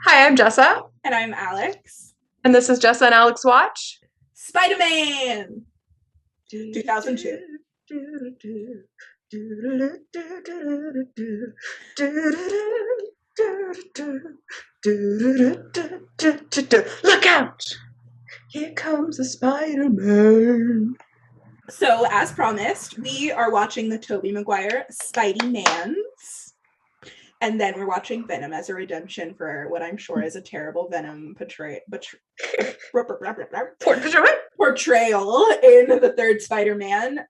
Hi, I'm Jessa. And I'm Alex. And this is Jessa and Alex Watch Spider-Man 2002. Look out! Here comes the Spider-Man. So, as promised, we are watching the Tobey Maguire Spidey-Mans. And then we're watching Venom as a redemption for what I'm sure is a terrible Venom portrayal in the third Spider-Man.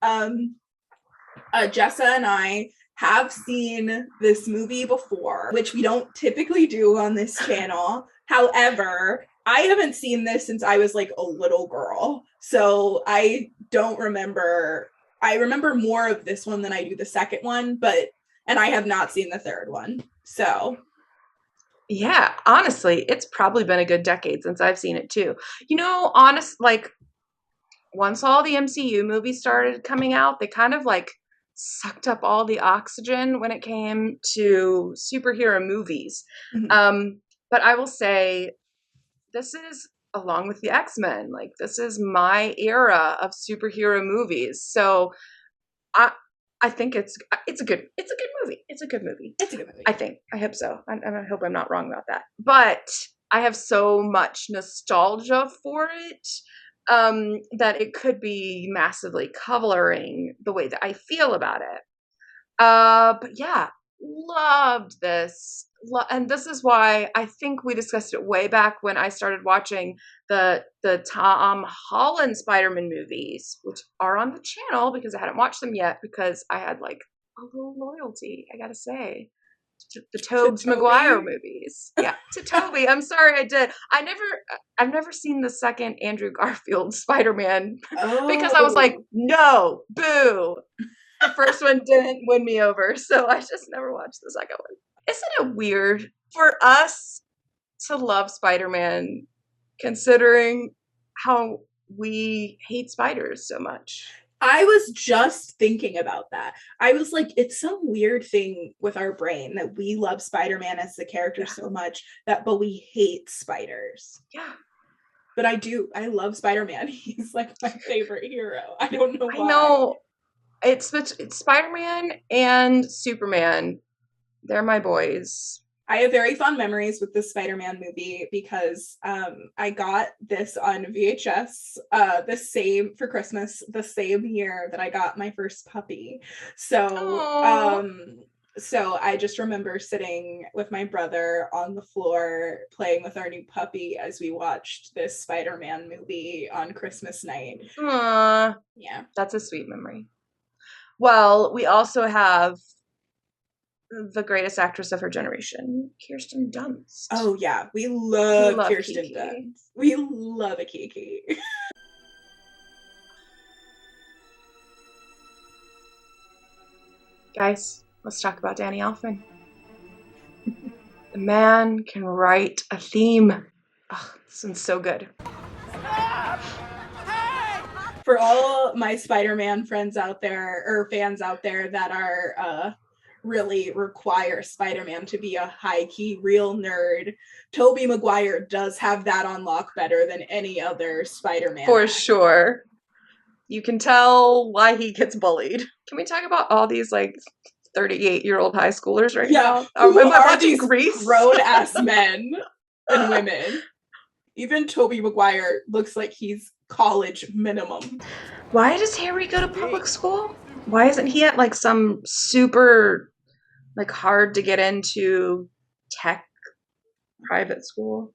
Jessa and I have seen this movie before, which we don't typically do on this channel. However, I haven't seen this since I was like a little girl. So I don't remember. I remember more of this one than I do the second one, and I have not seen the third one. So yeah, honestly, it's probably been a good decade since I've seen it too. Once all the MCU movies started coming out, they kind of like sucked up all the oxygen when it came to superhero movies. Mhm. But I will say, this is, along with the X-Men, like this is my era of superhero movies. So I think it's a good movie. It's a good movie. It's a good movie. I hope so. I hope I'm not wrong about that. But I have so much nostalgia for it that it could be massively coloring the way that I feel about it. But yeah, loved this. And this is why I think we discussed it way back when I started watching the Tom Holland Spider-Man movies, which are on the channel because I hadn't watched them yet because I had like a little loyalty, I gotta say, to the Tobey Maguire movies. Yeah, to Tobey. I'm sorry, I did. I've never seen the second Andrew Garfield Spider-Man because I was like, no, boo. The first one didn't win me over, so I just never watched the second one. Isn't it weird for us to love Spider-Man considering how we hate spiders so much? I was just thinking about that. I was like, it's some weird thing with our brain that we love Spider-Man as the character so much but we hate spiders. Yeah. But I do. I love Spider-Man. He's like my favorite hero. I don't know why. I know. It's Spider-Man and Superman. They're my boys. I have very fond memories with the Spider-Man movie because I got this on VHS for Christmas the same year that I got my first puppy. So so I just remember sitting with my brother on the floor playing with our new puppy as we watched this Spider-Man movie on Christmas night. Aww. Yeah. That's a sweet memory. Well, we also have the greatest actress of her generation, Kirsten Dunst. Oh yeah, we love Kirsten Dunst. We love a Kiki. Guys, let's talk about Danny Elfman. The man can write a theme. Oh, this one's so good. For all my Spider-Man friends out there, or fans out there that are really require Spider-Man to be a high-key real nerd, Tobey Maguire does have that on lock better than any other Spider-Man. For sure. You can tell why he gets bullied. Can we talk about all these like 38-year-old high schoolers right now? Who are these grown-ass men and women? Even Tobey Maguire looks like he's college minimum. Why does Harry go to public school? Why isn't he at like some super like hard to get into tech private school?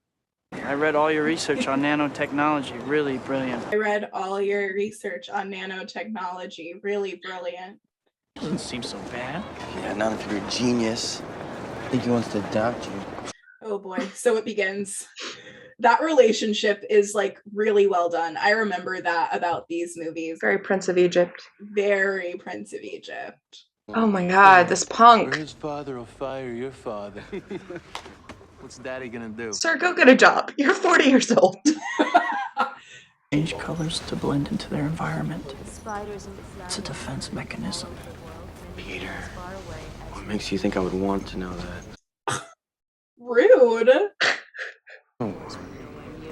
I read all your research on nanotechnology. Really brilliant. I read all your research on nanotechnology. Really brilliant. Doesn't seem so bad. Yeah, not if you're a genius. I think he wants to adopt you. Oh boy, so it begins. That relationship is like really well done. I remember that about these movies. Very Prince of Egypt. Very Prince of Egypt. Oh my god, this punk. Or his father will fire your father. What's Daddy gonna do? Sir, go get a job. You're 40 years old. Change colors to blend into their environment. It's a defense mechanism. Peter, what makes you think I would want to know that? Rude. Oh,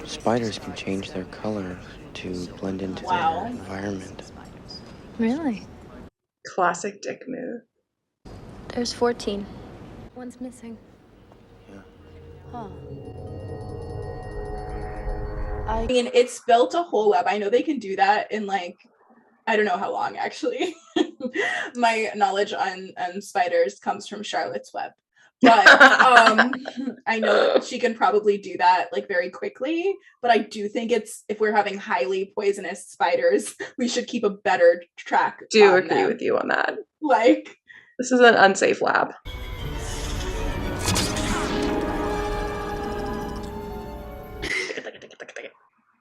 spiders can change their color to blend into their environment. Really? Classic dick move. There's 14. One's missing. Yeah. Huh. I mean, it's built a whole web. I know they can do that in like, I don't know how long actually. My knowledge on spiders comes from Charlotte's Web. But I know that she can probably do that like very quickly. But I do think if we're having highly poisonous spiders, we should keep a better track. Do agree with you on that. Like, this is an unsafe lab.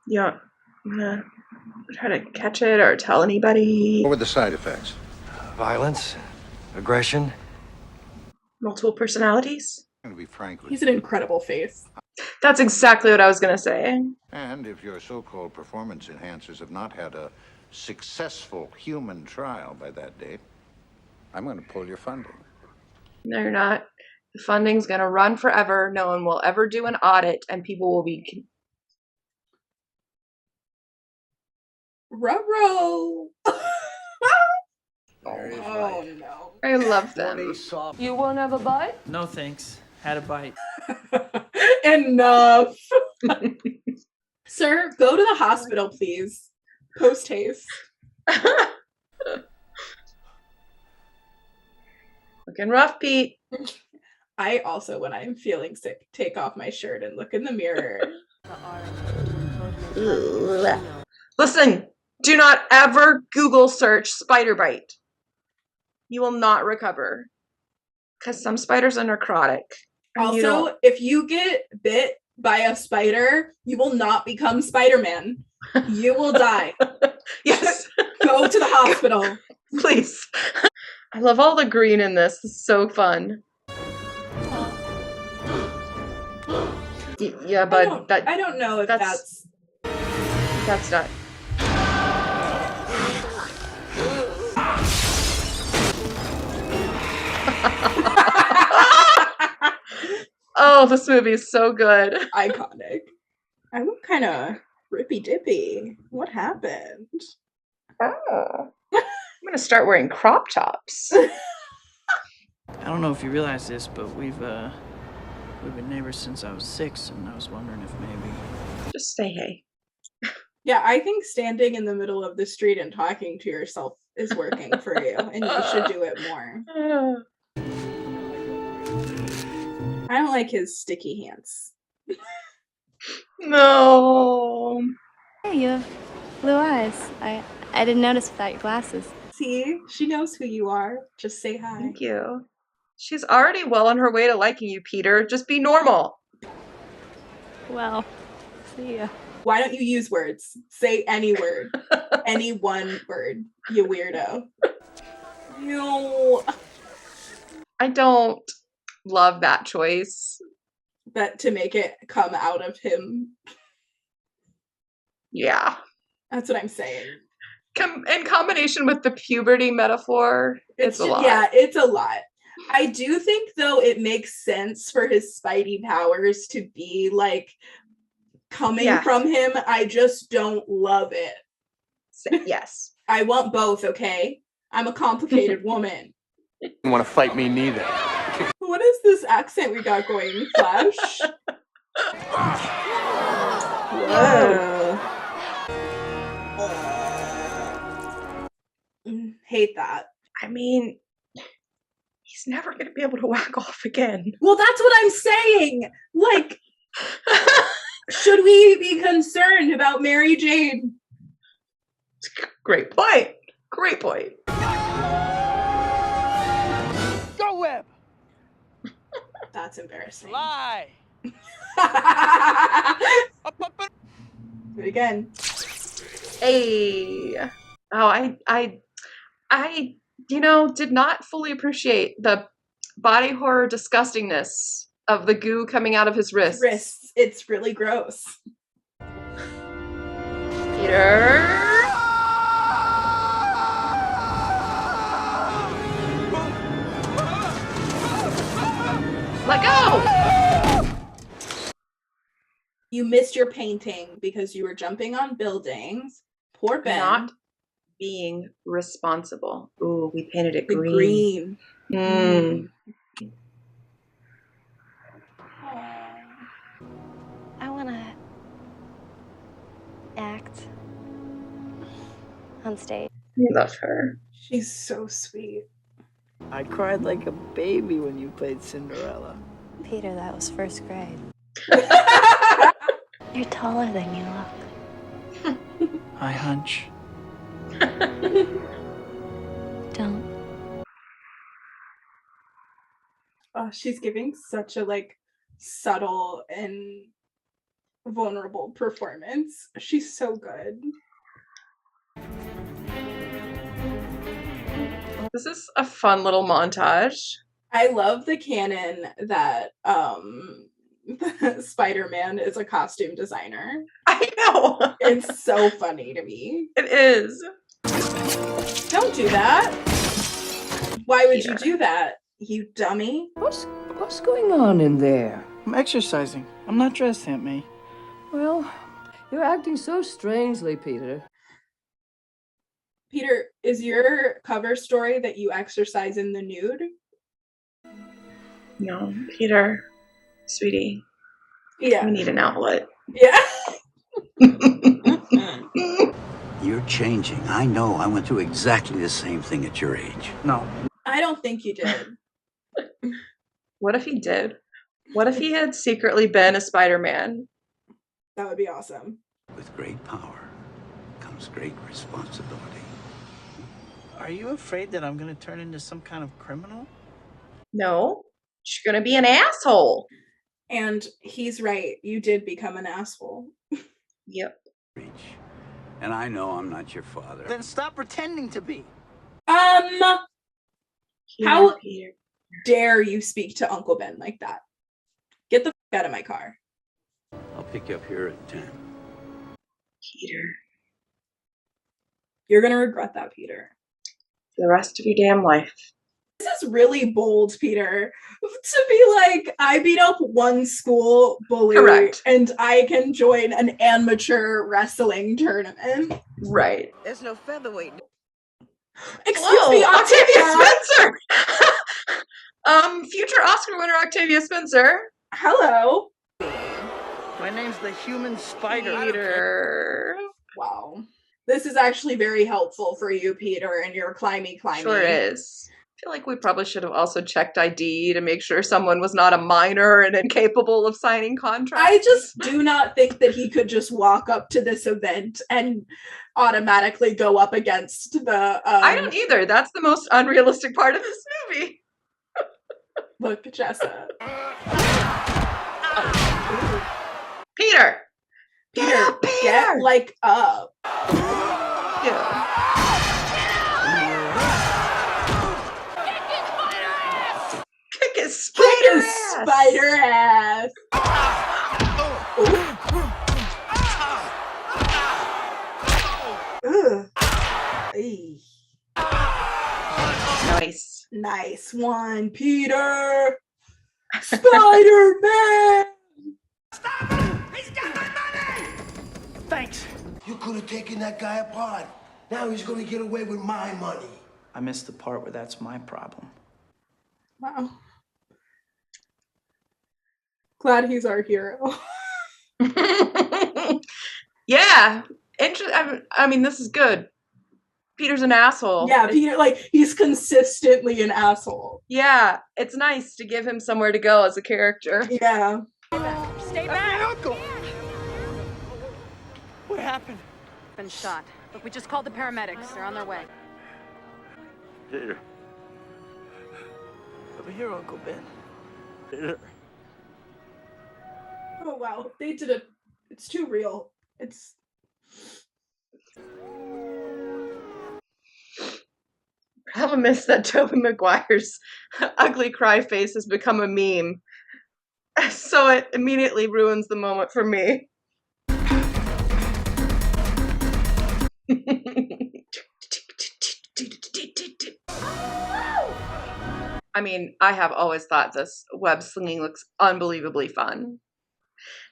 Yeah, I'm gonna try to catch it or tell anybody. What were the side effects? Violence, aggression. Multiple personalities. I'm going to be frank with he's an incredible face. That's exactly what I was gonna say. And if your so-called performance enhancers have not had a successful human trial by that date, I'm going to pull your funding. No, you're not. The funding's gonna run forever. No one will ever do an audit, and people will be. Ruh-roh. Oh no. I love them. You won't have a bite? No thanks. Had a bite. Enough. Sir, go to the hospital, please. Post haste. Looking rough, Pete. I also, when I'm feeling sick, take off my shirt and look in the mirror. Listen, do not ever Google search spider bite. You will not recover. Because some spiders are necrotic. Also, if you get bit by a spider, you will not become Spider-Man. You will die. Yes. Go to the hospital. Please. I love all the green in this. It's so fun. Yeah, but I don't know if that's not. Oh, this movie is so good. iconic. I look kind of rippy dippy. What happened? Oh. I'm gonna start wearing crop tops. I don't know if you realize this, but we've been neighbors since I was 6, and I was wondering if maybe. Just say hey. Yeah, I think standing in the middle of the street and talking to yourself is working for you, and you should do it more. I don't like his sticky hands. No. Hey, you have blue eyes. I didn't notice without your glasses. See, she knows who you are. Just say hi. Thank you. She's already well on her way to liking you, Peter. Just be normal. Well, see ya. Why don't you use words? Say any word. Any one word, you weirdo. No. I don't love that choice. But to make it come out of him. Yeah. That's what I'm saying. In combination with the puberty metaphor, it's a lot. Yeah, it's a lot. I do think, though, it makes sense for his Spidey powers to be, like, coming from him. I just don't love it. Yes. I want both, okay? I'm a complicated woman. You don't want to fight me neither. What is this accent we got going, Flash? Whoa. Hate that. I mean, he's never going to be able to whack off again. Well, that's what I'm saying. Like, should we be concerned about Mary Jane? Great point. Great point. Go, Web! That's embarrassing. Fly! Do it again. Hey. Oh, I did not fully appreciate the body horror disgustingness of the goo coming out of his wrists. It's really gross. Peter. Let go! You missed your painting because you were jumping on buildings. Poor Ben. Not being responsible. Ooh, we painted it the green. green. I want to act on stage. I love her. She's so sweet. I cried like a baby when you played Cinderella. Peter, that was first grade. You're taller than you look. I hunch. Don't. Oh, she's giving such a like subtle and vulnerable performance. She's so good. This is a fun little montage. I love the canon that Spider-Man is a costume designer. I know. It's so funny to me. It is. Don't do that. Why would Peter. you do that, you dummy? What's going on in there? I'm exercising. I'm not dressed, Aunt May. Well, you're acting so strangely, Peter. Peter, is your cover story that you exercise in the nude? No, Peter, sweetie, Yeah. we need an outlet. Yeah. You're changing. I know. I went through exactly the same thing at your age. No. I don't think you did. What if he did? What if he had secretly been a Spider-Man? That would be awesome. With great power comes great responsibility. Are you afraid that I'm gonna turn into some kind of criminal? No, you're gonna be an asshole. And he's right. You did become an asshole. Yep. And I know I'm not your father. Then stop pretending to be. How Peter. dare you speak to Uncle Ben like that? Get the f out of my car. I'll pick you up here at 10. Peter. You're gonna regret that, Peter. For the rest of your damn life. This is really bold, Peter, to be like, I beat up one school bully. Correct. And I can join an amateur wrestling tournament. Right. There's no featherweight. Excuse me, Octavia Octavia! Spencer! Future Oscar winner Octavia Spencer. Hello. My name's the human spider. Peter. Wow. This is actually very helpful for you, Peter, and your climby. Sure is. I feel like we probably should have also checked ID to make sure someone was not a minor and incapable of signing contracts. I just do not think that he could just walk up to this event and automatically go up against the... I don't either. That's the most unrealistic part of this movie. Look, Jessa. Peter! Peter, up, Peter! get like up. Yeah. Kick his spider ass! Spider ass. Ugh. Eey. Nice. Nice one, Peter. Spider-Man. Thanks. You could have taken that guy apart. Now he's going to get away with my money. I missed the part where that's my problem. Wow. Glad he's our hero. Yeah. I mean, this is good. Peter's an asshole. Yeah, Peter, like, he's consistently an asshole. Yeah, it's nice to give him somewhere to go as a character. Yeah. Stay back! Uncle! What happened? Been shot. Look, we just called the paramedics. They're on their way. Peter. Over here, Uncle Ben. Peter. Oh, wow. They did it. It's too real. It's... Problem is that Tobey Maguire's ugly cry face has become a meme. So it immediately ruins the moment for me. I mean, I have always thought this web slinging looks unbelievably fun.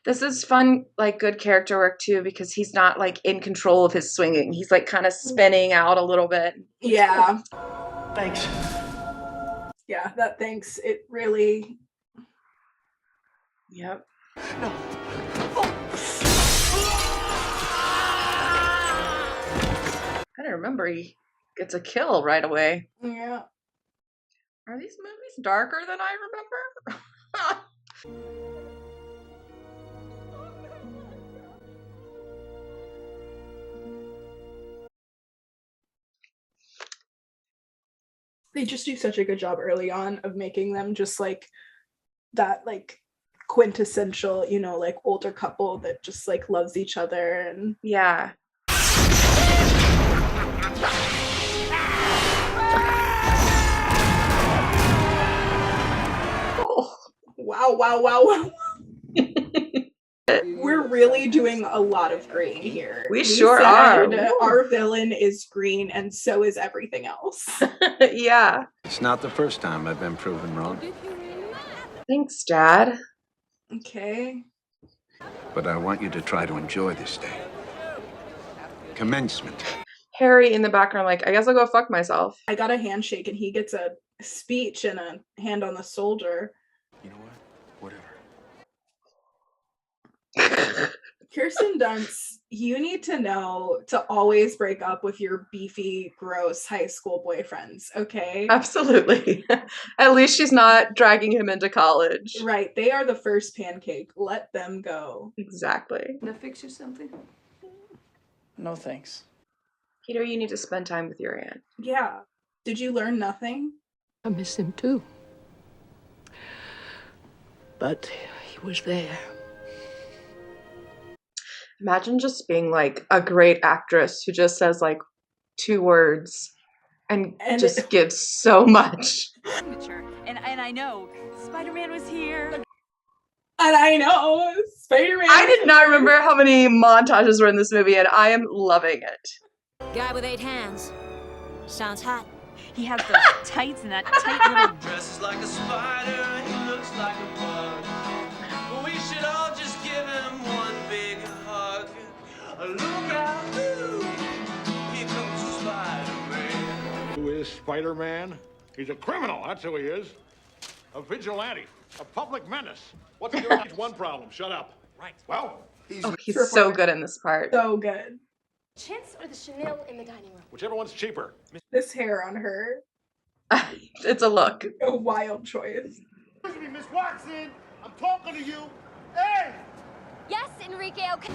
This is fun, like good character work too, because he's not like in control of his swinging. He's like kind of spinning out a little bit. Yeah. Thanks. Yeah, that thanks. It really. Yep. No. I don't remember he gets a kill right away. Yeah. Are these movies darker than I remember? They just do such a good job early on of making them just like that, like quintessential, you know, like older couple that just like loves each other. And yeah. Wow. We're really doing a lot of green here. We sure are. Our villain is green, and so is everything else. Yeah. It's not the first time I've been proven wrong. Thanks, Dad. Okay. But I want you to try to enjoy this day. Commencement. Harry in the background, like, I guess I'll go fuck myself. I got a handshake, and he gets a speech and a hand on the shoulder. You know what? Whatever. Kirsten Dunst, you need to know to always break up with your beefy, gross high school boyfriends, okay? Absolutely. At least she's not dragging him into college. Right. They are the first pancake. Let them go. Exactly. Can I fix you something? No thanks. Peter, you need to spend time with your aunt. Yeah. Did you learn nothing? I miss him too. But he was there. Imagine just being like a great actress who just says like 2 words and just gives so much. And I know Spider-Man was here. And I know Spider-Man. I did not remember how many montages were in this movie, and I am loving it. Guy with 8 hands. Sounds hot. He has those tights and that tight little dresses like a spider, he looks like a bug. But we should all just give him one big hug. Look out, ooh, here comes Spider-Man. Who is Spider-Man? He's a criminal, that's who he is. A vigilante, a public menace. What's he doing? He's one problem, shut up. Right. Well, he's so good in this part. So good. Chintz or the Chanel in the dining room? Whichever one's cheaper. This hair on her. It's a look. A wild choice. Excuse me, Miss Watson. I'm talking to you. Hey! Yes, Enrique, okay.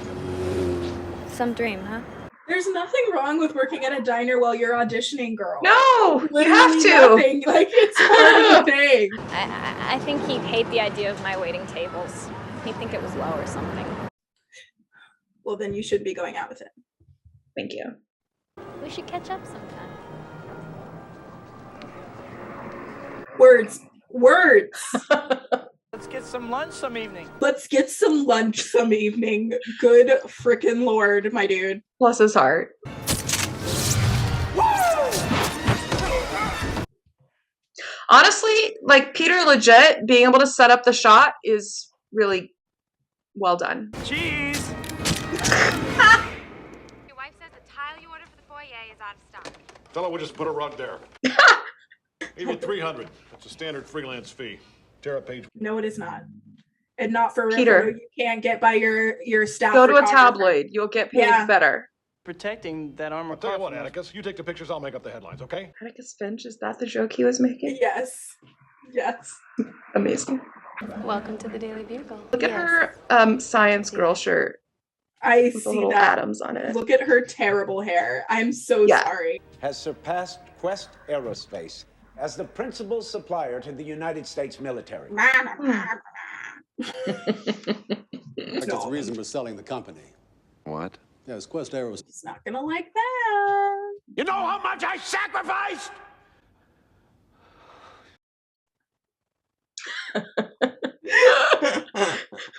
Some dream, huh? There's nothing wrong with working at a diner while you're auditioning, girl. No! Literally you have to! Nothing. Like, it's part of the thing. I think he'd hate the idea of my waiting tables. He'd think it was low or something. Well, then you should be going out with him. Thank you. We should catch up sometime. Words. Let's get some lunch some evening. Let's get some lunch some evening. Good frickin' Lord, my dude. Bless his heart. Honestly, like Peter legit being able to set up the shot is really well done. Cheese! Your wife says the tile you ordered for the foyer is out of stock. Fella, we'll just put a rug there. Even 300. That's a standard freelance fee. Tara page. No, it is not. And not for Peter. You can't get by your staff. Go to a tabloid. You'll get paid better. Protecting that armor. I'll tell you what, Atticus. You take the pictures, I'll make up the headlines, okay? Atticus Finch, is that the joke he was making? Yes. Amazing. Welcome to the Daily Bugle. Look at her science girl shirt. I with see little that. atoms on it. Look at her terrible hair. I'm so sorry. Has surpassed Quest Aerospace as the principal supplier to the United States military. I think that's the reason for selling the company. What? Yes, Quest Aerospace. He's not gonna like that. You know how much I sacrificed?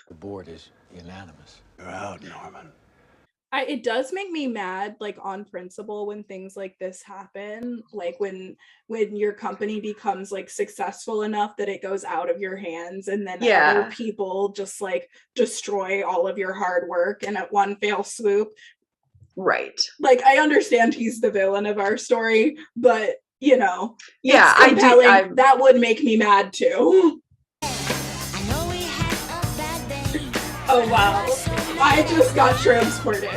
The board is unanimous. You're out, Norman. It does make me mad, like on principle, when things like this happen, like when your company becomes like successful enough that it goes out of your hands, and then other people just like destroy all of your hard work and at one fell swoop. Right. Like, I understand he's the villain of our story, but you know, yeah, it's compelling. That would make me mad too. Oh wow. I just got transported.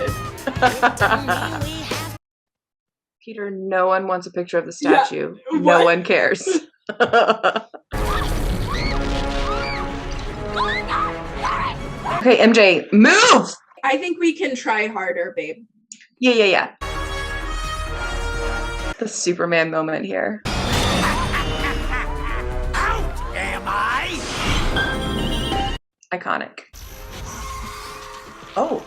Peter, no one wants a picture of the statue. Yeah, no one cares. Okay, MJ, move! I think we can try harder, babe. Yeah. The Superman moment here. Out am I? Iconic. Oh.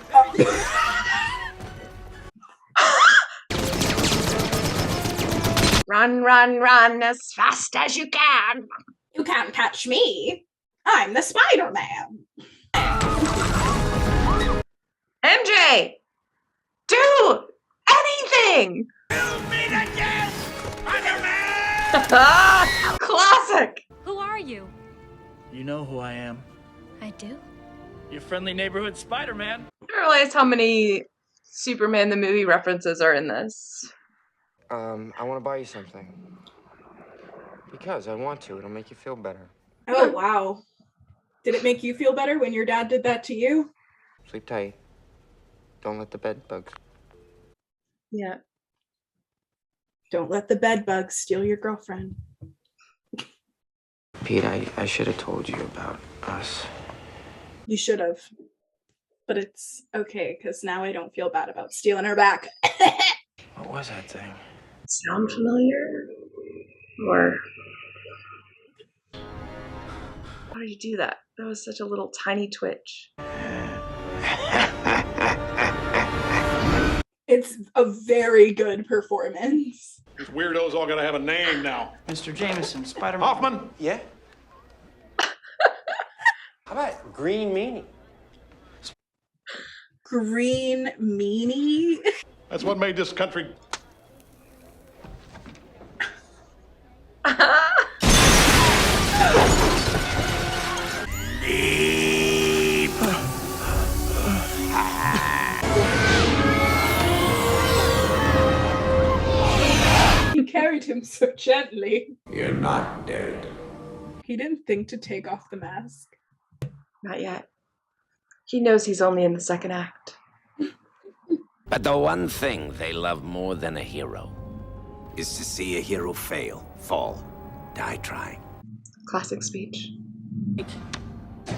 Run as fast as you can. You can't catch me. I'm the Spider-Man. MJ! Do anything! You meet again, Spider-Man! Classic! Who are you? You know who I am. I do. Your friendly neighborhood Spider-Man. I didn't realize how many Superman the movie references are in this. I want to buy you something. Because I want to. It'll make you feel better. Oh, wow. Did it make you feel better when your dad did that to you? Sleep tight. Don't let the bed bugs. Yeah. Don't let the bed bugs steal your girlfriend. Pete, I should have told you about us. You should have. But it's okay, because now I don't feel bad about stealing her back. What was that thing? Sound familiar? Or how did you do that? That was such a little tiny twitch. It's a very good performance. These weirdos all gotta have a name now. Mr. Jameson, Spider-Man. Hoffman? Yeah? How about Green Meanie? Green Meanie? That's what made this country... He carried him so gently. You're not dead. He didn't think to take off the mask. Not yet. He knows he's only in the second act. But the one thing they love more than a hero is to see a hero fail, fall, die trying. Classic speech.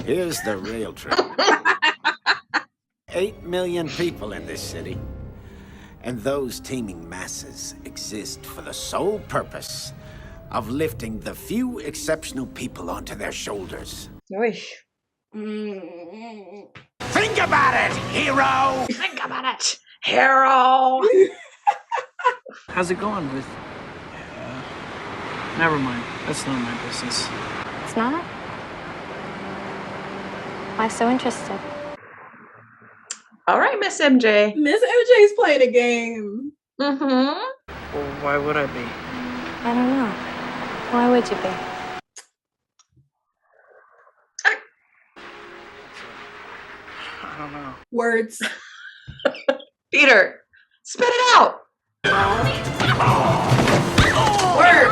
Here's the real trick. 8 million people in this city, and those teeming masses exist for the sole purpose of lifting the few exceptional people onto their shoulders. Oy. Think about it, hero! Think about it, hero! How's it going with... never mind. That's none of my business. It's not? Why so interested? All right, Miss MJ. Miss MJ's playing a game. Mm-hmm. Well, why would I be? I don't know. Why would you be? I don't know. Words. Peter, spit it out! Word!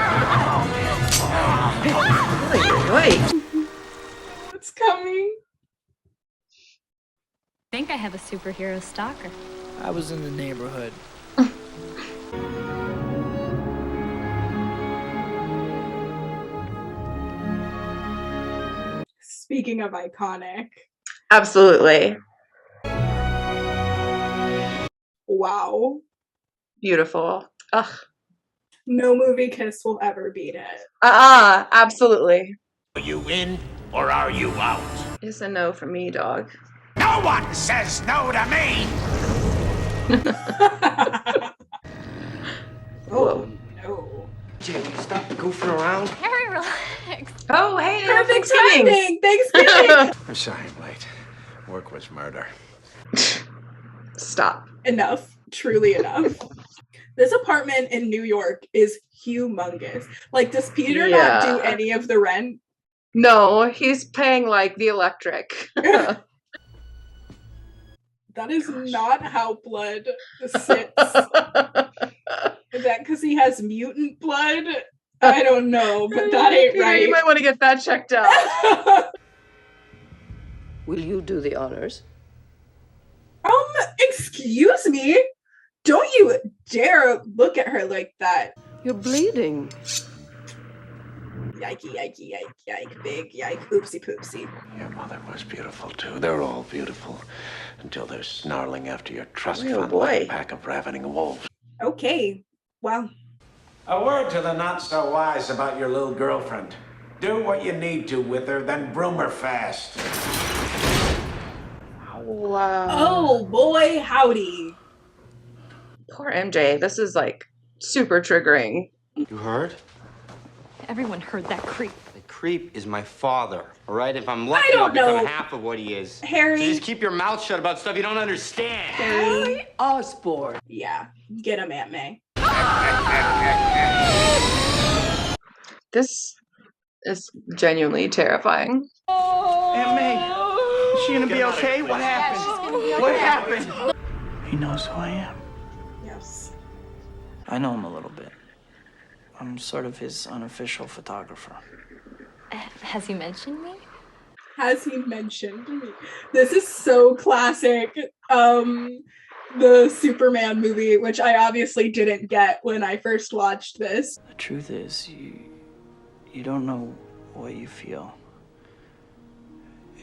Wait. What's coming? I think I have a superhero stalker. I was in the neighborhood. Speaking of iconic. Absolutely. Wow. Beautiful. Ugh. No movie kiss will ever beat it. Absolutely. Are you in or are you out? It's a no from me, dog. No one says no to me! Oh, no. Jay, will you stop goofing around? Harry, relax. Oh, hey, Perfect timing. Thanksgiving. I'm sorry I'm late. Work was murder. Stop. Enough. Truly enough. This apartment in New York is humongous. Like, does Peter not do any of the rent? No, he's paying like the electric. That is not how blood sits. Is that because he has mutant blood? I don't know, but that ain't Peter, right. you might want to get that checked out. Will you do the honors? Excuse me? Don't you dare look at her like that. You're bleeding. Yikey, yikey, yike, yike, big yike, oopsie poopsie. Your mother was beautiful too. They're all beautiful until they're snarling after your trust fund boy. like a pack of ravening wolves. Okay, well. A word to the not so wise about your little girlfriend. Do what you need to with her, then broom her fast. Wow. Oh boy, howdy. Poor MJ. This is like super triggering. You heard? Everyone heard that creep. The creep is my father, all right? If I'm lucky, don't I'll become know. half of what he is. Harry. So just keep your mouth shut about stuff you don't understand. Harry Osborne. Yeah, get him, Aunt May. This is genuinely terrifying. Aunt May, is she gonna be okay? What happened? What happened? He knows who I am. Yes. I know him a little bit. I'm sort of his unofficial photographer. Has he mentioned me? Has he mentioned me? This is so classic. The Superman movie, which I obviously didn't get when I first watched this. The truth is, you don't know what you feel.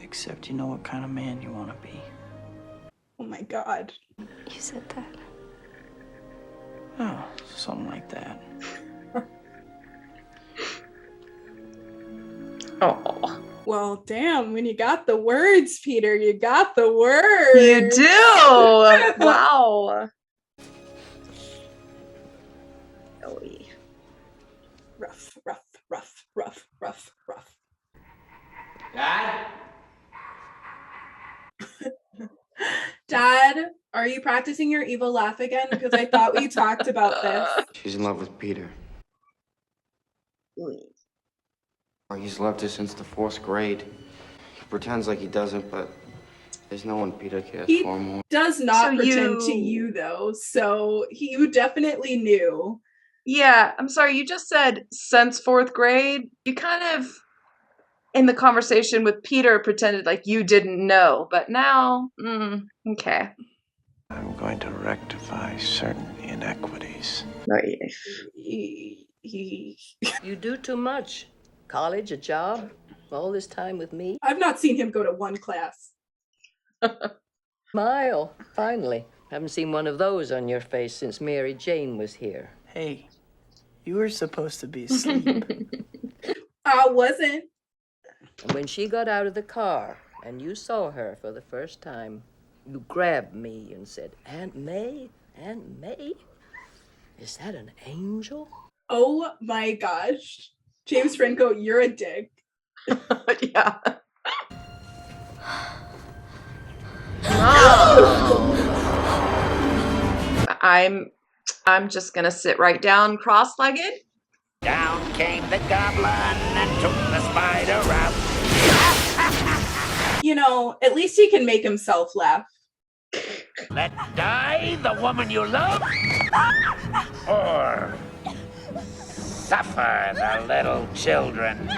Except you know what kind of man you want to be. Oh my god. You said that. Oh, something like that. Oh. Well, damn, when you got the words, Peter, you got the words. You do! Wow. Oy. Rough, rough, rough, rough, rough, rough. Dad? Dad, are you practicing your evil laugh again? Because I thought we talked about this. She's in love with Peter. He's loved her since the 4th grade. He pretends like he doesn't, but there's no one Peter cares He for more. does not pretend to you, though, so you definitely knew. Yeah, I'm sorry, you just said since 4th grade. You kind of, in the conversation with Peter, pretended like you didn't know, but now, okay. I'm going to rectify certain inequities. You do too much. College, a job, all this time with me. I've not seen him go to one class. Smile, finally. Haven't seen one of those on your face since Mary Jane was here. Hey, you were supposed to be asleep. I wasn't. And when she got out of the car and you saw her for the first time, you grabbed me and said, Aunt May? Aunt May? Is that an angel? Oh my gosh. James Franco, you're a dick. Yeah. I'm just gonna sit right down cross-legged. Down came the goblin and took the spider out. You know, at least he can make himself laugh. Let die the woman you love, or suffer the little children.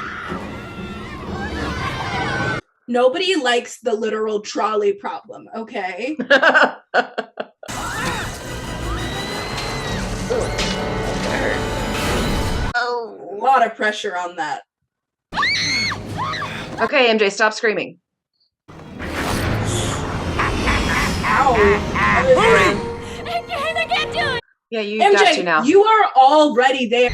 Nobody likes the literal trolley problem, okay? Oh. A lot of pressure on that. Okay, MJ, stop screaming. Ow. I can't do it! Yeah, you MJ, got to now. You are already there.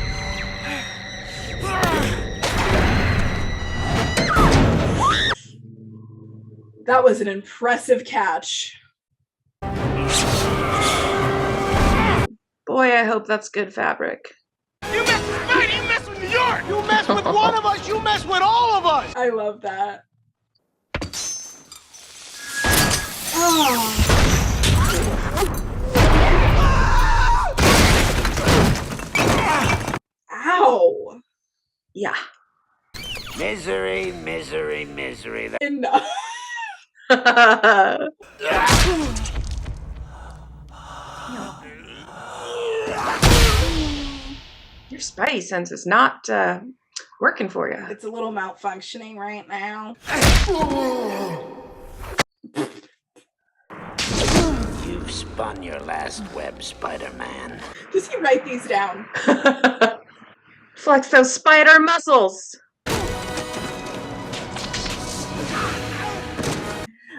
That was an impressive catch. Boy, I hope that's good fabric. You mess with Spidey, you mess with New York! You mess with one of us, you mess with all of us! I love that. Oh. Misery, misery, misery. Enough. Your spidey sense is not working for you. It's a little malfunctioning right now. You've spun your last web, Spider-Man. Does he write these down? Flex those spider muscles.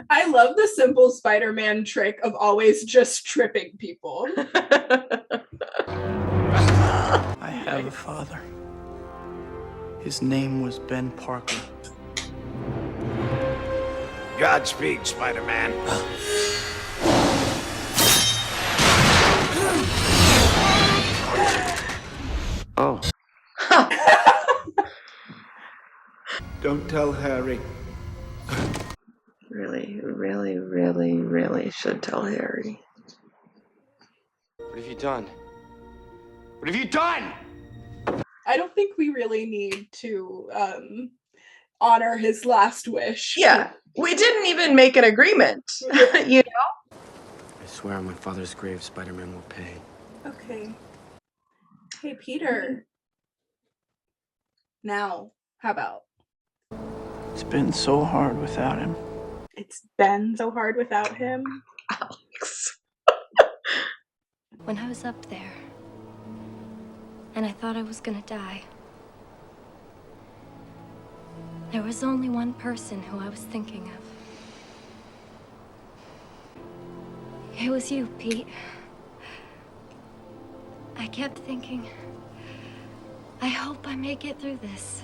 I love the simple Spider-Man trick of always just tripping people. I have a father. His name was Ben Parker. Godspeed, Spider-Man. Oh. Don't tell Harry. Really, really, really, really should tell Harry. What have you done? What have you done? I don't think we really need to honor his last wish. Yeah, we didn't even make an agreement. You know? I swear on my father's grave, Spider-Man will pay. Okay. Hey, Peter. Now, how about? It's been so hard without him. It's been so hard without him. Alex. When I was up there, and I thought I was gonna die, there was only one person who I was thinking of. It was you, Pete. I kept thinking, I hope I make it through this.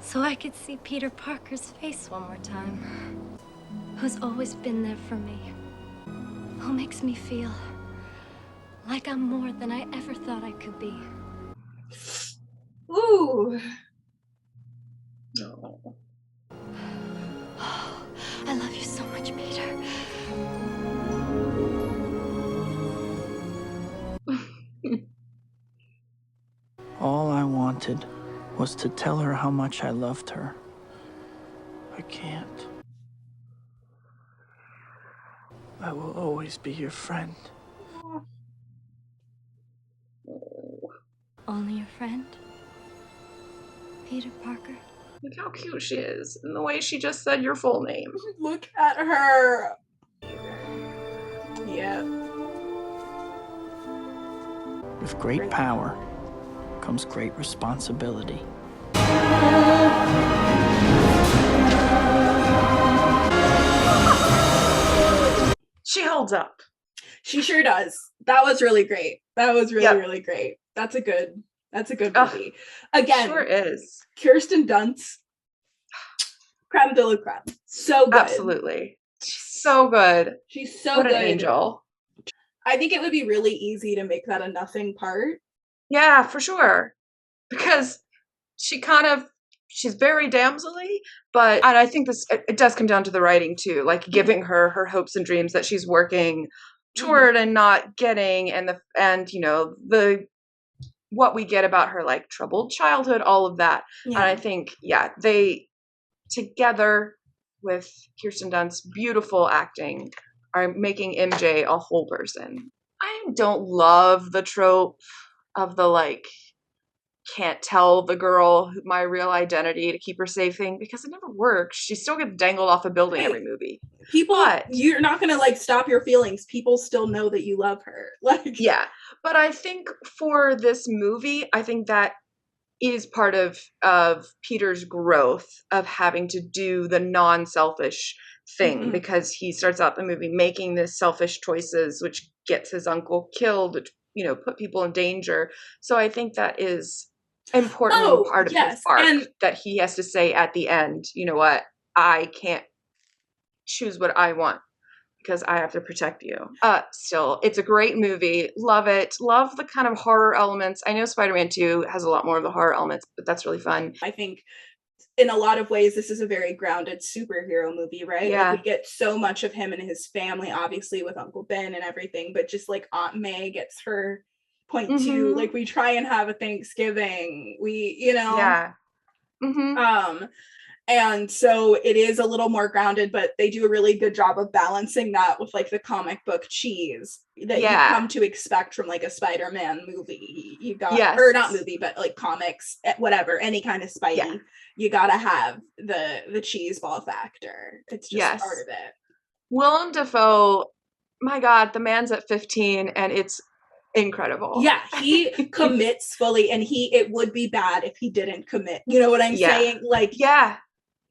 So I could see Peter Parker's face one more time. Who's always been there for me. Who makes me feel like I'm more than I ever thought I could be. Ooh. No. I love you so much, Peter. All I wanted was to tell her how much I loved her. I can't. I will always be your friend. Only your friend? Peter Parker? Look how cute she is. And the way she just said your full name. Look at her. Yeah. With great power comes great responsibility. She holds up. She sure does. That was really great. That was really, Yep. really great. That's a good movie. Again, Sure is. Kirsten Dunst, creme de la creme. So good. Absolutely. So good. She's so what good. An angel. I think it would be really easy to make that a nothing part. Yeah, for sure. Because she's very damselly, but and I think it does come down to the writing too, like giving her hopes and dreams that she's working toward and not getting, and the what we get about her like troubled childhood, all of that. Yeah. And I think, they together with Kirsten Dunst's beautiful acting are making MJ a whole person. I don't love the trope of the like can't tell the girl my real identity to keep her safe thing, because it never works. She still gets dangled off a building every movie. You're not gonna like stop your feelings. People still know that you love her. Like, yeah, but I think for this movie, I think that is part of Peter's growth of having to do the non-selfish thing, because he starts out the movie making this selfish choices, which gets his uncle killed, which put people in danger. So I think that is important part of his arc, and that he has to say at the end, you know what, I can't choose what I want because I have to protect you. Still, it's a great movie. Love it. Love the kind of horror elements. I know Spider-Man 2 has a lot more of the horror elements, but that's really fun. I think in a lot of ways, this is a very grounded superhero movie, right? Yeah. Like, we get so much of him and his family, obviously with Uncle Ben and everything, but just like Aunt May gets her point to, like, we try and have a Thanksgiving, we, you know. Yeah. And so it is a little more grounded, but they do a really good job of balancing that with like the comic book cheese that you come to expect from like a Spider-Man movie. You got, or not movie, but like comics, whatever, any kind of Spidey, you gotta have the cheese ball factor. It's just part of it. Willem Dafoe, my God, the man's at 15 and it's incredible. Yeah, he commits fully, and it would be bad if he didn't commit. You know what I'm saying? Like,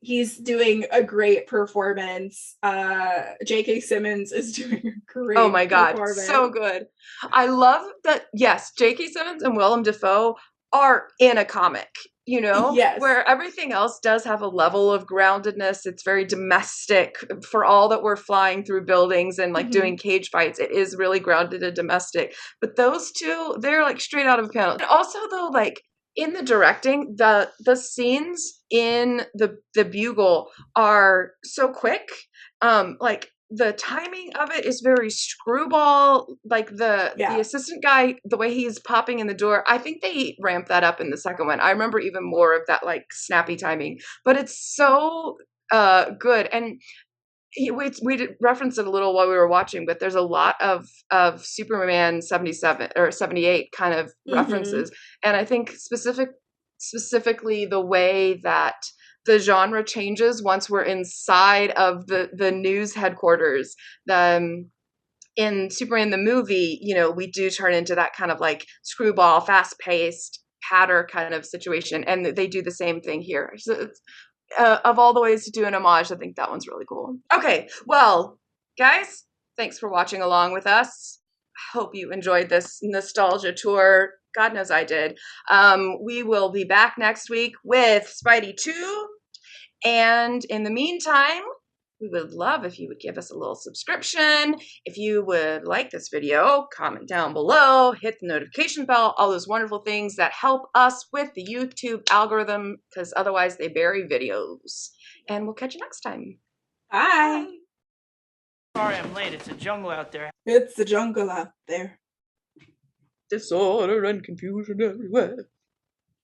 he's doing a great performance. J.K. Simmons is doing a great Oh my God, performance. so good. I love that, yes, J.K. Simmons and Willem Dafoe are in a comic, you know? Where everything else does have a level of groundedness. It's very domestic for all that we're flying through buildings and like doing cage fights. It is really grounded and domestic. But those two, they're like straight out of a panel. And also though, like, in the directing, the scenes in the Bugle are so quick. Like the timing of it is very screwball. Like the assistant guy, the way he's popping in the door, I think they ramped that up in the second one. I remember even more of that like snappy timing, but it's so good. And we did reference it a little while we were watching, but there's a lot of Superman 77 or 78 kind of references. And I think specifically the way that the genre changes once we're inside of the news headquarters. In Superman the movie, you know, we do turn into that kind of like screwball, fast-paced, patter kind of situation, and they do the same thing here. So it's, of all the ways to do an homage, I think that one's really cool. Okay, well, guys, thanks for watching along with us. I hope you enjoyed this nostalgia tour. God knows I did. We will be back next week with Spidey 2. And in the meantime, we would love if you would give us a little subscription. If you would like this video, comment down below, hit the notification bell, all those wonderful things that help us with the YouTube algorithm, because otherwise they bury videos. And we'll catch you next time. Bye. Sorry I'm late. It's a jungle out there. It's the jungle out there. Disorder and confusion everywhere.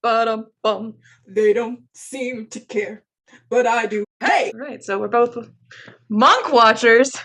Ba-dum-bum. They don't seem to care, but I do. Hey! All right, so we're both monk watchers.